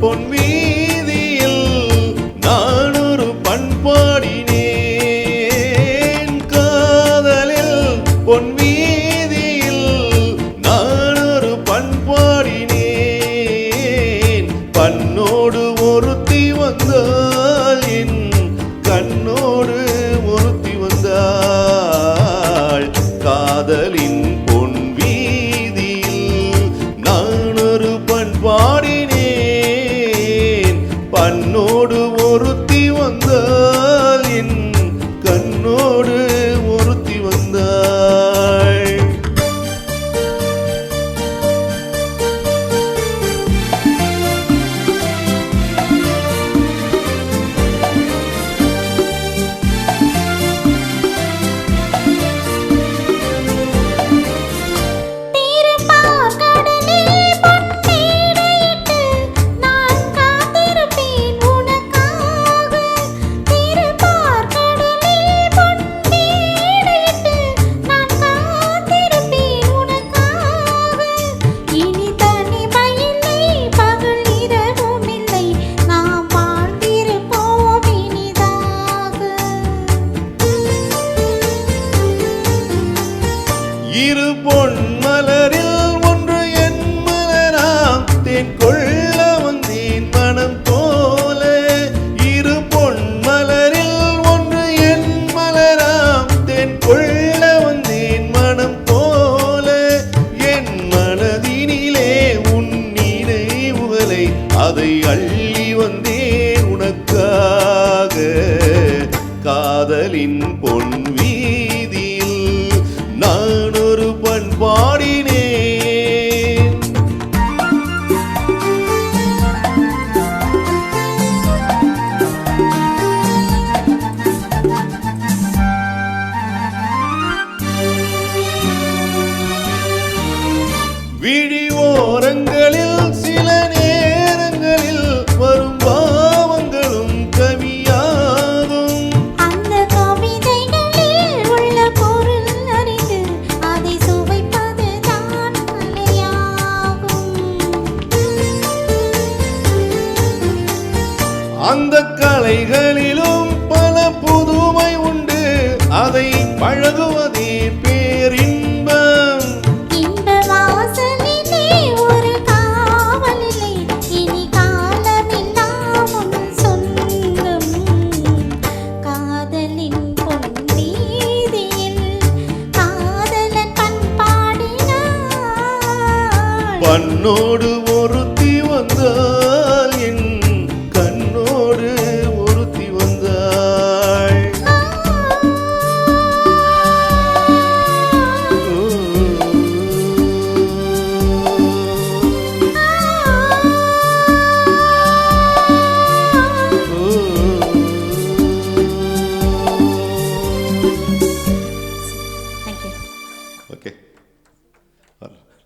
பொன் வீதியில் நான் ஒரு பண்பாடினேன். காதலில் பொன் வீதியில் நான் ஒரு பண்பாடினேன். பண்ணோடு ஒருத்தி வந்தாள், என் கண்ணோடு ஒருத்தி வந்தாள். காதலின் பொன் வீதியில் நான் ஒரு பண்பாடினேன். பண்ணோடு ஒருத்தி வந்தாள், என் கண்ணோடு ஒருத்தி வந்தாள். இரு பொன் மலரில் ஒன்று என் மலராம், தேன் கொள்ள வந்தேன் மனம் போல. இரு பொன் மலரில் ஒன்று என் மலராம், தேன் கொள்ள வந்தேன் மனம் போல. என் மனதினிலே உன் நினைவுகளை அதை அள்ளி வந்தேன் உனக்காக. காதலின் பொன் வீதியில் நான் ஒரு பண்பாடினேன். விழி ஓரங்களில் சில நேரங்களில் வரும் பாவங்களும் கவியாகும். அந்த கவிதைகளில் உள்ள பொருள் அறிந்து அதை சுவைப்பது தான் கலையாகும். அந்த கலைகளிலும்